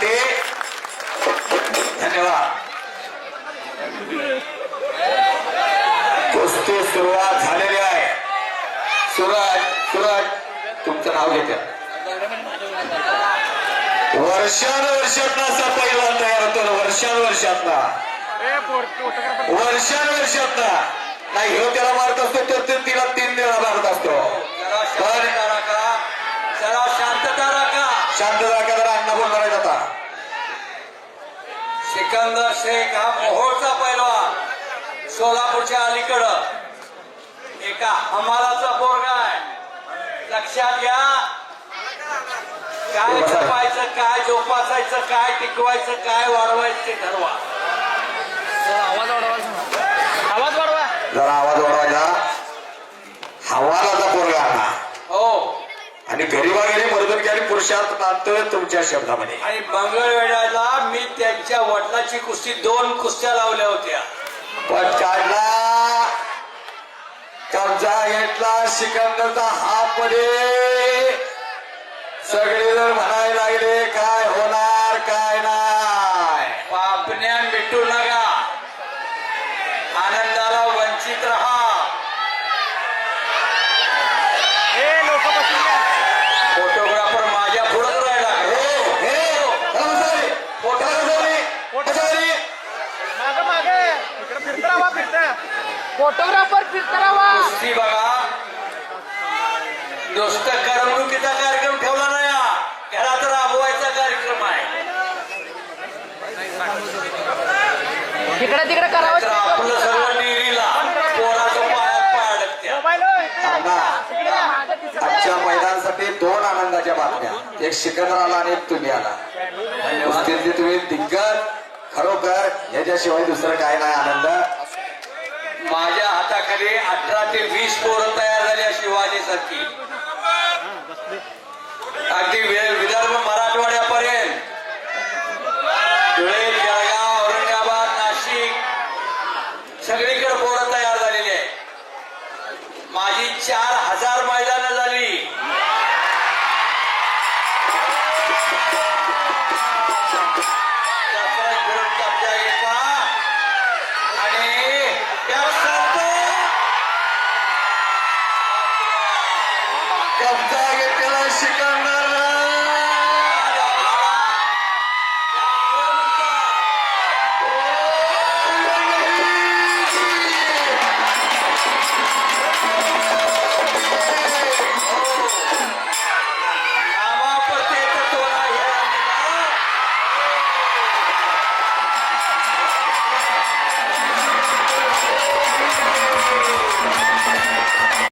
करते. धन्यवाद. कुस्ती सुरुवात झालेली आहे. सूरज तुमचं नाव घेते. वर्षानुवर्षातला असा पहिलवान तयार होतो ना. वर्षानुवर्षातला नाही ह्यो त्याला मारत असतो तर तिला 3 वेळा मारत असतो. जरा शांतता राखा जरा अण्णा बोलणार आहे आता. सिकंदर शेख हा मोहोळचा पैलवान, सोलापूरच्या अलीकडं एका हमालाचा पोरगा आहे. लक्षात घ्या. काय जपायचं, काय जोपासायचं, काय टिकवायचं, काय वाढवायचं ते ठरवा. जरा आवाज वाढवायचा. हवालाचा पोरगा आणा. हो. आणि गरीबा गेली मर्दन आणि पुरुषार्थ मानतोय तुमच्या शब्दामध्ये. आणि मंगळवेढ्याला मी त्यांच्या वडिलाची कुस्ती 2 कुस्त्या लावल्या होत्या. पण काढला कब्जा घेतला सिकंदरचा हात मध्ये. सगळेजण म्हणायला लागले काय होणार काय नाही. पापण्या मिटू नका, आनंदाला वंचित राहा. फोटोग्राफर माझ्या पुढे राहिला. फोटोग्राफर फिरतरावा. कुस्ती बघा, नुसतं करमणुकीचा कार्यक्रम ठेवला नाही, याला तर राबवायचा कार्यक्रम आहे. तिकडे करावं. तर आपलं सर्व डेअरीला पोराच्या पायात पाय अडकत्या. आजच्या मैदानासाठी 2 आनंदाच्या बातम्या. एक सिकंदर आला आणि एक तुम्ही आला. कुस्तीतले तुम्ही दिग्गज. खरोखर याच्याशिवाय दुसरं काय नाही आनंद. माझ्या हाताखाली 18 ते 20 पोरं तयार झाली शिवाजीसारखी. अगदी विदर्भ मराठवाड्यापर्यंत, धुळे, जळगाव, औरंगाबाद, नाशिक सगळीकडे पोरं तयार झालेली आहे. माझी 4000 मैदानं झाली.